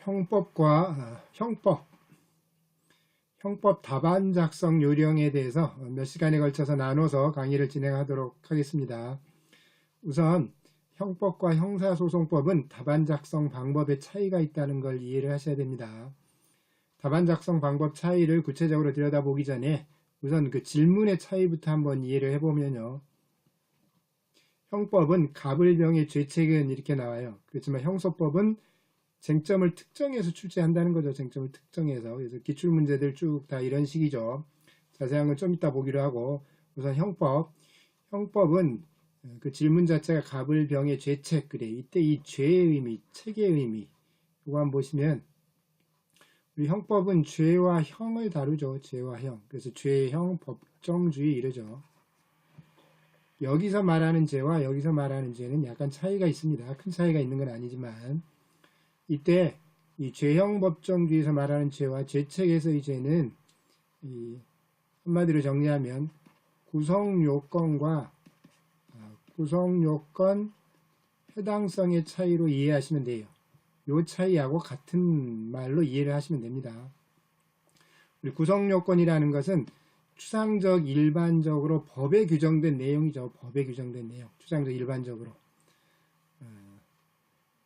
형법 답안 작성 요령에 대해서 몇 시간에 걸쳐서 나눠서 강의를 진행하도록 하겠습니다. 우선 형법과 형사소송법은 답안 작성 방법에 차이가 있다는 걸 이해를 하셔야 됩니다. 답안 작성 방법 차이를 구체적으로 들여다보기 전에 우선 그 질문의 차이부터 한번 이해를 해보면요. 형법은 갑을병의 죄책은 이렇게 나와요. 그렇지만 형소법은 쟁점을 특정해서 출제한다는 거죠. 쟁점을 특정해서. 그래서 기출문제들 쭉 다 이런 식이죠. 자세한 건 좀 이따 보기로 하고, 우선 형법은 그 질문 자체가 갑을병의 죄책, 그래. 이때 이 죄의 의미, 책의 의미, 이거 한번 보시면 우리 형법은 죄와 형을 다루죠. 죄와 형. 그래서 죄, 형, 법정주의 이러죠. 여기서 말하는 죄와 여기서 말하는 죄는 약간 차이가 있습니다. 큰 차이가 있는 건 아니지만 이때 이 죄형 법정주의에서 말하는 죄와 죄책에서의 죄는 한마디로 정리하면 구성요건과 구성요건 해당성의 차이로 이해하시면 돼요. 요 차이하고 같은 말로 이해를 하시면 됩니다. 우리 구성요건이라는 것은 추상적 일반적으로 법에 규정된 내용이죠. 법에 규정된 내용. 추상적 일반적으로.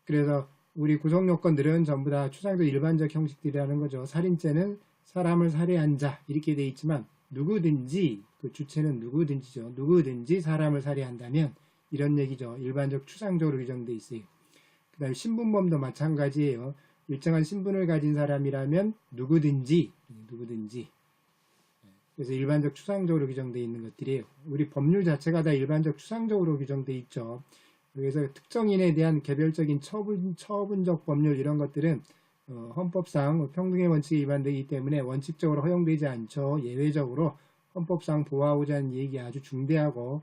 그래서 우리 구성요건들은 전부 다 추상적 일반적 형식들이라는 거죠. 살인죄는 사람을 살해한 자 이렇게 돼 있지만 누구든지 그 주체는 누구든지죠. 누구든지 사람을 살해한다면 이런 얘기죠. 일반적 추상적으로 규정돼 있어요. 그 다음에 신분범도 마찬가지예요. 일정한 신분을 가진 사람이라면 누구든지 그래서 일반적 추상적으로 규정되어 있는 것들이에요. 우리 법률 자체가 다 일반적 추상적으로 규정되어 있죠. 그래서 특정인에 대한 개별적인 처분적 법률 이런 것들은 헌법상 평등의 원칙에 위반되기 때문에 원칙적으로 허용되지 않죠. 예외적으로 헌법상 보호하고자 하는 얘기 아주 중대하고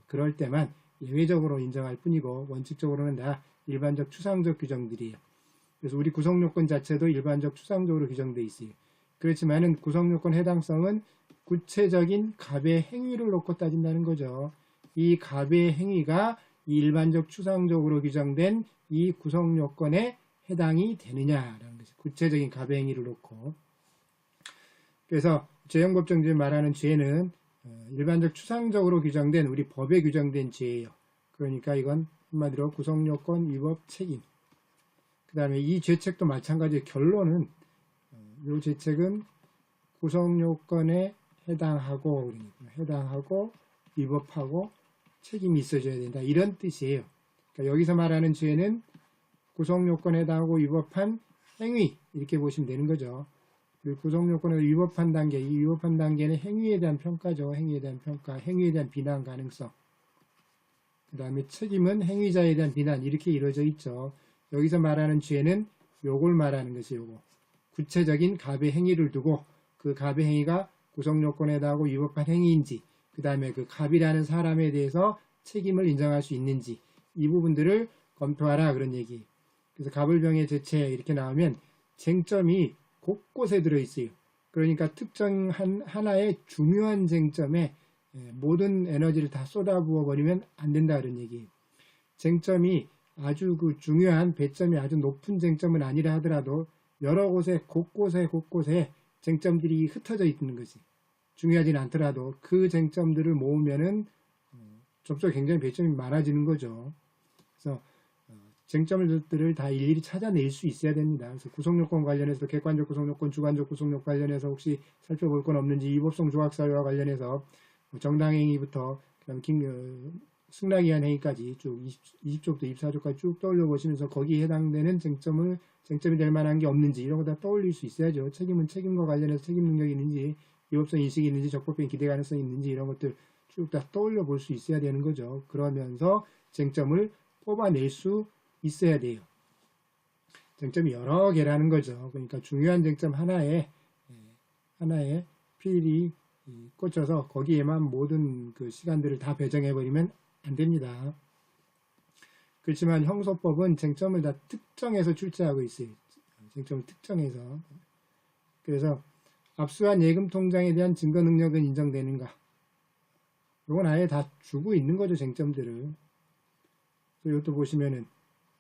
그럴 때만 예외적으로 인정할 뿐이고 원칙적으로는 다 일반적 추상적 규정들이에요. 그래서 우리 구성요건 자체도 일반적 추상적으로 규정되어 있어요. 그렇지만은 구성요건 해당성은 구체적인 갑의 행위를 놓고 따진다는 거죠. 이 갑의 행위가 이 일반적 추상적으로 규정된 이 구성요건에 해당이 되느냐라는 것이 구체적인 갑의 행위를 놓고. 그래서 죄형법정주의 말하는 죄는 일반적 추상적으로 규정된 우리 법에 규정된 죄예요. 그러니까 이건 한마디로 구성요건 위법 책임. 그 다음에 이 죄책도 마찬가지로 결론은 이 죄책은 구성요건에 해당하고 위법하고 책임이 있어줘야 된다. 이런 뜻이에요. 그러니까 여기서 말하는 죄는 구성요건에 해당하고 위법한 행위 이렇게 보시면 되는 거죠. 구성요건에 위법한 단계, 이 위법한 단계는 행위에 대한 평가죠. 행위에 대한 평가, 행위에 대한 비난 가능성. 그 다음에 책임은 행위자에 대한 비난 이렇게 이루어져 있죠. 여기서 말하는 죄는 요걸 말하는 것이 요거. 구체적인 갑의 행위를 두고 그 갑의 행위가 구성요건에 해당하고 위법한 행위인지 그 다음에 그 갑이라는 사람에 대해서 책임을 인정할 수 있는지 이 부분들을 검토하라 그런 얘기. 그래서 갑을병의 죄체 이렇게 나오면 쟁점이 곳곳에 들어있어요. 그러니까 특정 하나의 중요한 쟁점에 모든 에너지를 다 쏟아부어 버리면 안 된다 그런 얘기예요. 쟁점이 아주 그 중요한 배점이 아주 높은 쟁점은 아니라 하더라도 여러 곳에 곳곳에 쟁점들이 흩어져 있는 것이 중요하진 않더라도 그 쟁점들을 모으면은 접촉 굉장히 배점이 많아지는 거죠. 그래서 쟁점들을 다 일일이 찾아낼 수 있어야 됩니다. 그래서 구성요건 관련해서 객관적 구성요건, 주관적 구성요건 관련해서 혹시 살펴볼 건 없는지 위법성 조각사유와 관련해서 정당행위부터 그다음에 승낙이한 행위까지 쭉 20조부터 24조까지 쭉 떠올려 보시면서 거기에 해당되는 쟁점이 될 만한 게 없는지 이런 거 다 떠올릴 수 있어야죠. 책임은 책임과 관련해서 책임 능력이 있는지 위법성 인식이 있는지 적법행 기대 가능성이 있는지 이런 것들 쭉 다 떠올려 볼 수 있어야 되는 거죠. 그러면서 쟁점을 뽑아낼 수 있어야 돼요. 쟁점이 여러 개라는 거죠. 그러니까 중요한 쟁점 하나에 필히 꽂혀서 거기에만 모든 그 시간들을 다 배정해버리면 안 됩니다. 그렇지만 형소법은 쟁점을 다 특정해서 출제하고 있어요. 쟁점을 특정해서. 그래서 압수한 예금통장에 대한 증거 능력은 인정되는가? 이건 아예 다 주고 있는 거죠. 쟁점들을. 그래서 이것도 보시면은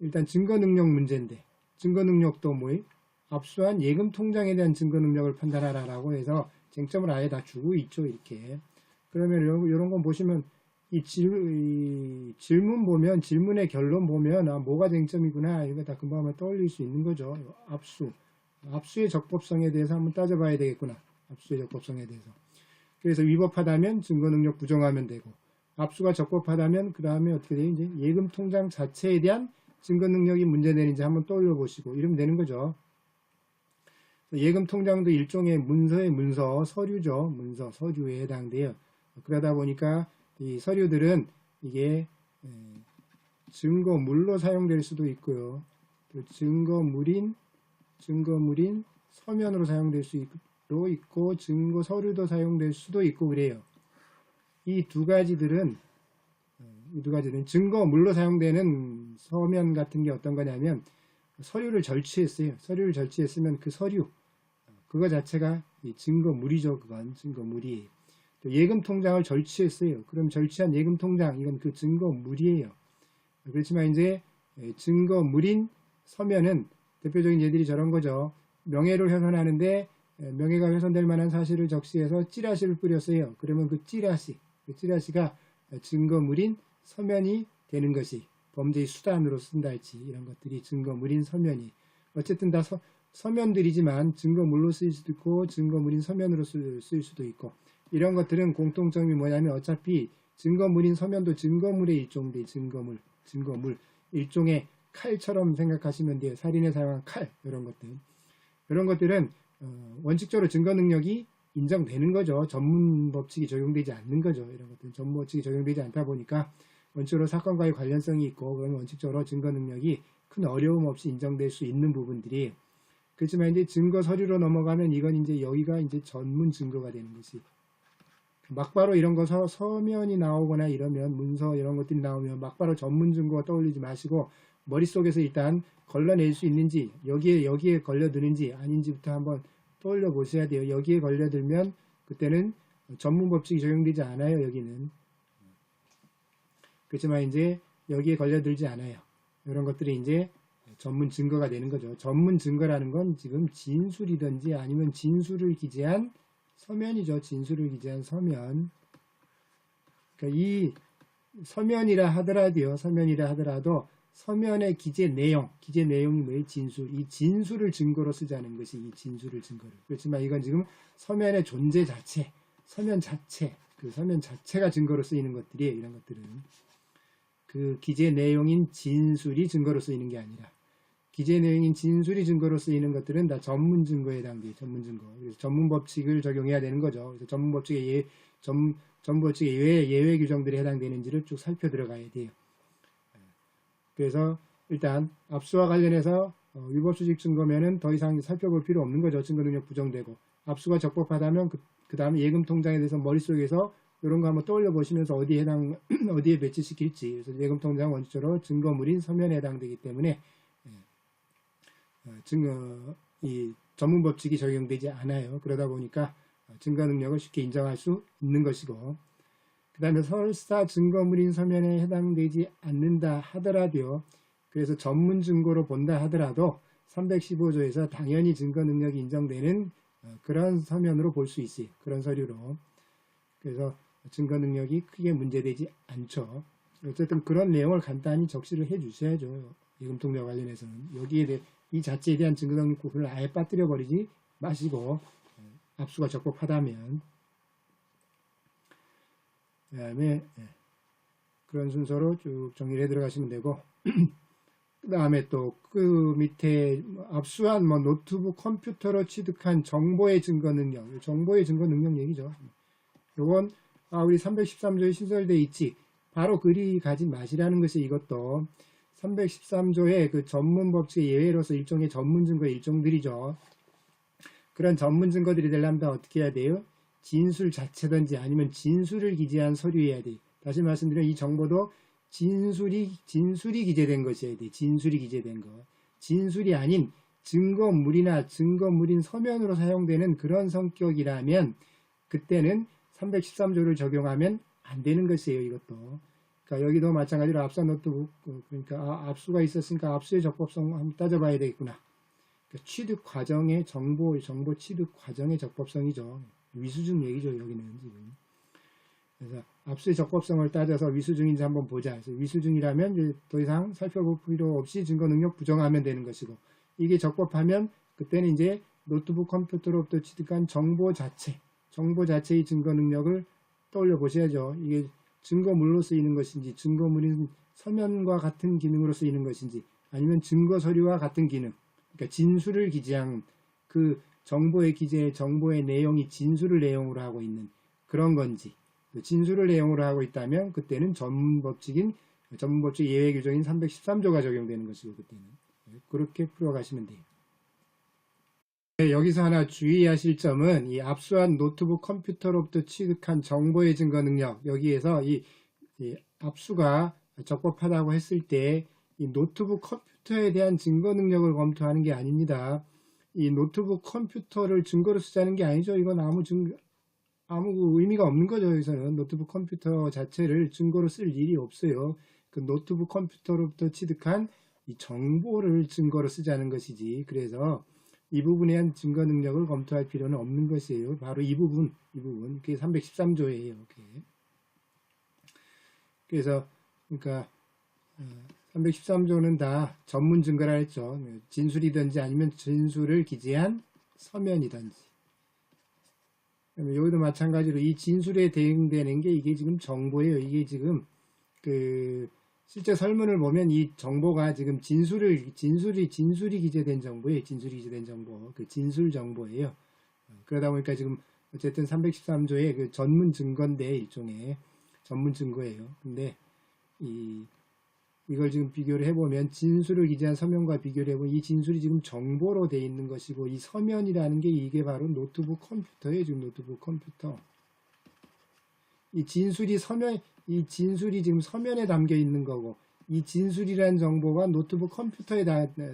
일단 증거 능력 문제인데 증거 능력도 뭐예요? 압수한 예금 통장에 대한 증거 능력을 판단하라라고 해서 쟁점을 아예 다 주고 있죠. 이렇게. 그러면 이런 건 보시면 이 질문 보면 질문의 결론 보면 뭐가 쟁점이구나 이거 다 금방 한번 떠올릴 수 있는 거죠. 압수의 적법성에 대해서 한번 따져봐야 되겠구나. 압수의 적법성에 대해서. 그래서 위법하다면 증거 능력 부정하면 되고 압수가 적법하다면 그 다음에 어떻게 돼요? 이제 예금 통장 자체에 대한 증거 능력이 문제되는지 한번 떠올려 보시고 이러면 되는 거죠. 예금 통장도 일종의 문서의 문서, 서류죠. 문서, 서류에 해당돼요. 그러다 보니까 이 서류들은 이게 증거물로 사용될 수도 있고요. 또 증거물인 서면으로 사용될 수도 있고 증거 서류도 사용될 수도 있고 그래요. 이 두 가지들은 증거물로 사용되는 서면 같은 게 어떤 거냐면 서류를 절취했어요. 서류를 절취했으면 그 서류 그거 자체가 증거물이죠. 그건 증거물이. 또 예금 통장을 절취했어요. 그럼 절취한 예금 통장 이건 그 증거물이에요. 그렇지만 이제 증거물인 서면은 대표적인 예들이 저런 거죠. 명예를 훼손하는데 명예가 훼손될 만한 사실을 적시해서 찌라시를 뿌렸어요. 그러면 그 찌라시가 증거물인 서면이 되는 것이 범죄의 수단으로 쓴다 할지 이런 것들이 증거물인 서면이 어쨌든 다 서면들이지만 증거물로 쓰일 수도 있고 증거물인 서면으로 쓰일 수도 있고 이런 것들은 공통점이 뭐냐면 어차피 증거물인 서면도 증거물의 일종인데 증거물 일종의 칼처럼 생각하시면 돼요. 살인에 사용한 칼 이런 것들은 원칙적으로 증거 능력이 인정되는 거죠. 전문 법칙이 적용되지 않는 거죠. 이런 것들은 전문 법칙이 적용되지 않다 보니까 원칙적으로 사건과의 관련성이 있고 그러면 원칙적으로 증거 능력이 큰 어려움 없이 인정될 수 있는 부분들이 그렇지만 이제 증거 서류로 넘어가면 이건 이제 여기가 이제 전문 증거가 되는 것이 막바로 이런 거 서면이 나오거나 이러면 문서 이런 것들이 나오면 막바로 전문 증거가 떠올리지 마시고 머릿속에서 일단 걸러낼 수 있는지 여기에 걸려드는지 아닌지부터 한번 떠올려 보셔야 돼요. 여기에 걸려들면 그때는 전문 법칙이 적용되지 않아요. 여기는. 그렇지만 이제 여기에 걸려들지 않아요. 이런 것들이 이제 전문 증거가 되는 거죠. 전문 증거라는 건 지금 진술이든지 아니면 진술을 기재한 서면이죠. 진술을 기재한 서면. 그러니까 이 서면이라 하더라도 서면의 기재 내용이 뭐예요? 진술. 이 진술을 증거로 쓰자는 것이 이 진술을 증거로. 그렇지만 이건 지금 서면의 존재 자체, 서면 자체, 그 서면 자체가 증거로 쓰이는 것들이에요. 이런 것들은. 그 기재 내용인 진술이 증거로 쓰이는 게 아니라 기재 내용인 진술이 증거로 쓰이는 것들은 다 전문 증거에 해당돼요. 전문 증거. 그래서 전문 법칙을 적용해야 되는 거죠. 그래서 전문 법칙의 예외 규정들이 해당되는지를 쭉 살펴 들어가야 돼요. 그래서 일단 압수와 관련해서 위법수직 증거면은 더 이상 살펴볼 필요 없는 거죠. 증거 능력 부정되고 압수가 적법하다면 그 다음에 예금 통장에 대해서 머릿속에서 이런 거 한번 떠올려 보시면서 어디에 배치시킬지. 그래서 예금 통장 원칙적으로 증거물인 서면에 해당되기 때문에 이 전문 법칙이 적용되지 않아요. 그러다 보니까 증거 능력을 쉽게 인정할 수 있는 것이고 그 다음에 설사 증거물인 서면에 해당되지 않는다 하더라도요. 그래서 전문 증거로 본다 하더라도 315조에서 당연히 증거 능력이 인정되는 그런 서면으로 볼 수 있어요. 그런 서류로. 그래서 증거 능력이 크게 문제되지 않죠. 어쨌든 그런 내용을 간단히 적시를 해 주셔야죠. 예금통장 관련해서는. 여기에 대해 이 자체에 대한 증거 능력 구분을 아예 빠뜨려 버리지 마시고 압수가 적법하다면 그 다음에 그런 순서로 쭉 정리를 해 들어가시면 되고 그 다음에 또 그 밑에 압수한 노트북 컴퓨터로 취득한 정보의 증거 능력 얘기죠. 요건 우리 313조에 신설되어 있지 바로 그리 가지 마시라는 것이 이것도 313조의 그 전문 법칙의 예외로서 일종의 전문 증거의 일종들이죠. 그런 전문 증거들이 되려면 다 어떻게 해야 돼요? 진술 자체든지 아니면 진술을 기재한 서류여야 돼. 다시 말씀드리면 이 정보도 진술이 기재된 것이어야 돼. 진술이 기재된 거. 진술이 아닌 증거물이나 증거물인 서면으로 사용되는 그런 성격이라면 그때는 313조를 적용하면 안 되는 것이에요. 이것도. 그러니까 여기도 마찬가지로 압수한 노트북, 그러니까 압수가 있었으니까 압수의 적법성 한번 따져봐야 되겠구나. 그러니까 취득 과정의 정보 취득 과정의 적법성이죠. 위수증 얘기죠, 여기는 지금. 그래서 압수의 적법성을 따져서 위수증인지 한번 보자. 그래서 위수증이라면 이제 더 이상 살펴볼 필요 없이 증거 능력 부정하면 되는 것이고, 이게 적법하면 그때는 이제 노트북 컴퓨터로부터 취득한 정보 자체의 증거 능력을 떠올려 보셔야죠. 이게 증거물로 쓰이는 것인지, 증거물인 서면과 같은 기능으로 쓰이는 것인지, 아니면 증거 서류와 같은 기능, 그러니까 진술을 기재한 그 정보의 내용이 진술을 내용으로 하고 있는 그런 건지, 진술을 내용으로 하고 있다면 그때는 전문법칙 예외 규정인 313조가 적용되는 것이고, 그때는 그렇게 풀어가시면 돼요. 여기서 하나 주의하실 점은 이 압수한 노트북 컴퓨터로부터 취득한 정보의 증거 능력, 여기에서 이 압수가 적법하다고 했을 때 이 노트북 컴퓨터에 대한 증거 능력을 검토하는 게 아닙니다. 이 노트북 컴퓨터를 증거로 쓰자는 게 아니죠. 이건 아무 의미가 없는 거죠. 여기서는 노트북 컴퓨터 자체를 증거로 쓸 일이 없어요. 그 노트북 컴퓨터로부터 취득한 이 정보를 증거로 쓰자는 것이지. 그래서 이 부분에 대한 증거 능력을 검토할 필요는 없는 것이에요. 바로 이 부분. 그게 313조예요. 그래서, 그러니까, 313조는 다 전문 증거라 했죠. 진술이든지 아니면 진술을 기재한 서면이든지. 여기도 마찬가지로 이 진술에 대응되는 게 이게 지금 정보예요. 이게 지금 실제 설문을 보면 이 정보가 지금 진술이 기재된 정보예요. 진술이 기재된 정보. 그 진술 정보예요. 그러다 보니까 지금 어쨌든 313조의 그 전문 증거인데 일종의 전문 증거예요. 근데 이걸 지금 비교를 해보면 진술을 기재한 서면과 비교를 해보면 이 진술이 지금 정보로 되어 있는 것이고 이 서면이라는 게 이게 바로 노트북 컴퓨터예요. 지금 노트북 컴퓨터. 이 진술이 지금 서면에 담겨 있는 거고 이 진술이라는 정보가 노트북 컴퓨터에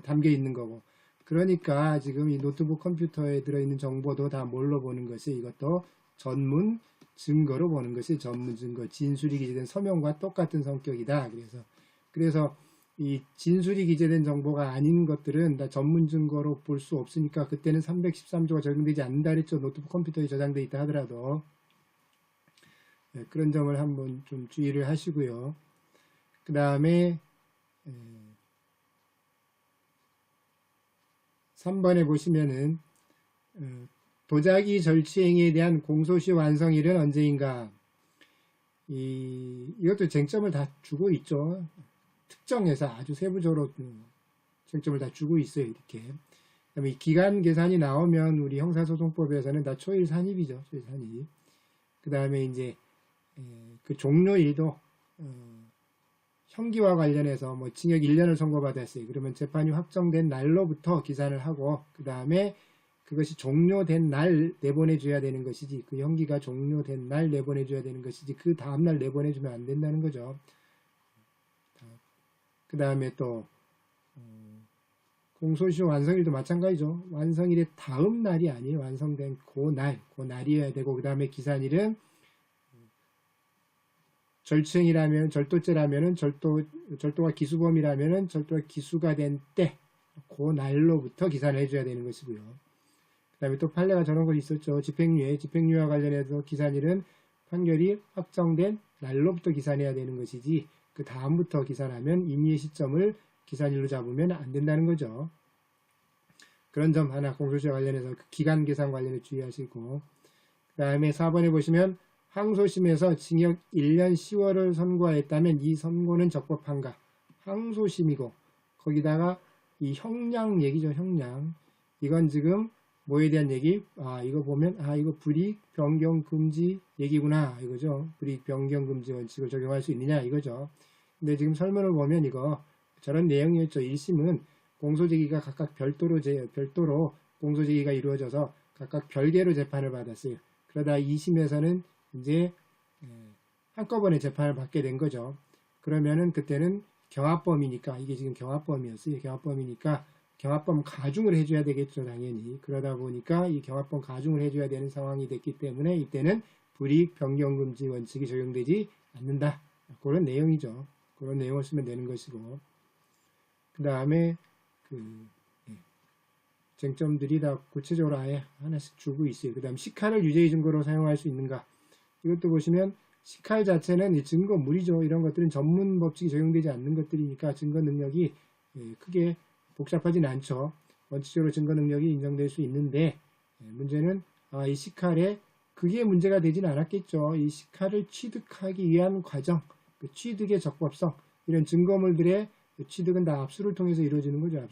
담겨 있는 거고 그러니까 지금 이 노트북 컴퓨터에 들어있는 정보도 다 뭘로 보는 것이 이것도 전문 증거로 보는 것이 전문 증거. 진술이 기재된 서면과 똑같은 성격이다. 그래서 이 진술이 기재된 정보가 아닌 것들은 다 전문 증거로 볼 수 없으니까 그때는 313조가 적용되지 않는다 그랬죠. 노트북 컴퓨터에 저장되어 있다 하더라도. 그런 점을 한번 좀 주의를 하시고요. 그 다음에 3번에 보시면은 도자기 절취행위에 대한 공소시 완성일은 언제인가? 이것도 쟁점을 다 주고 있죠. 특정해서 아주 세부적으로 쟁점을 다 주고 있어요. 이렇게. 그다음에 기간 계산이 나오면 우리 형사소송법에서는 다 초일 산입이죠. 초일 산입. 그 다음에 이제 그 종료일도 형기와 관련해서 뭐 징역 1년을 선고받았어요. 그러면 재판이 확정된 날로부터 기산을 하고 그 다음에 그것이 종료된 날 내보내줘야 되는 것이지 그 형기가 종료된 날 내보내줘야 되는 것이지 그 다음날 내보내주면 안 된다는 거죠. 그 다음에 또 공소시 완성일도 마찬가지죠. 완성일의 다음 날이 아니에요. 완성된 그 날이어야 되고 그 다음에 기산일은 절취행이라면 절도죄라면은 절도가 기수범이라면은 절도가 기수가 된 때 그 날로부터 기산을 해줘야 되는 것이고요. 그 다음에 또 판례가 저런 거 있었죠. 집행유예와 관련해서 기산일은 판결이 확정된 날로부터 기산해야 되는 것이지 그 다음부터 기산하면 임의의 시점을 기산일로 잡으면 안 된다는 거죠. 그런 점 하나 공소시와 관련해서 그 기간 계산 관련해 주의하시고 그 다음에 4번에 보시면 항소심에서 징역 1년 10월을 선고하였다면 이 선고는 적법한가? 항소심이고 거기다가 이 형량 얘기죠. 형량. 이건 지금 뭐에 대한 얘기? 이거 보면 이거 불이익 변경 금지 얘기구나 이거죠. 불이익 변경 금지 원칙을 적용할 수 있느냐 이거죠. 근데 지금 설문을 보면 이거 저런 내용이었죠. 1심은 공소제기가 각각 별도로 공소제기가 이루어져서 각각 별개로 재판을 받았어요. 그러다 2심에서는 이제 한꺼번에 재판을 받게 된 거죠. 그러면은 그때는 경합범이니까 이게 지금 경합범이었어요. 경합범이니까 경합범 가중을 해줘야 되겠죠. 당연히. 그러다 보니까 이 경합범 가중을 해줘야 되는 상황이 됐기 때문에 이때는 불이익 변경금지 원칙이 적용되지 않는다. 그런 내용이죠. 그런 내용을 쓰면 되는 것이고, 그 다음에 쟁점들이 다 구체적으로 아예 하나씩 주고 있어요. 그 다음 시칼을 유죄의 증거로 사용할 수 있는가, 이것도 보시면 시칼 자체는 증거물이죠. 이런 것들은 전문 법칙이 적용되지 않는 것들이니까 증거 능력이 크게 복잡하지는 않죠. 원칙적으로 증거 능력이 인정될 수 있는데, 문제는 이 시칼에 그게 문제가 되지는 않았겠죠. 이 시칼을 취득하기 위한 과정, 그 취득의 적법성, 이런 증거물들의 취득은 다 압수를 통해서 이루어지는 거죠.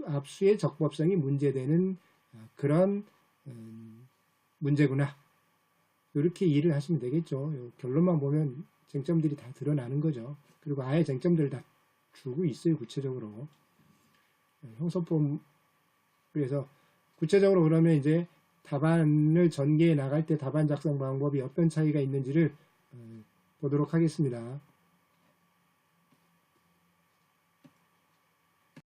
압수의 적법성이 문제되는 그런 문제구나. 이렇게 이해를 하시면 되겠죠. 결론만 보면 쟁점들이 다 드러나는 거죠. 그리고 아예 쟁점들을 다 주고 있어요. 구체적으로. 형사법, 그래서 구체적으로 그러면 이제 답안을 전개해 나갈 때 답안 작성 방법이 어떤 차이가 있는지를 보도록 하겠습니다.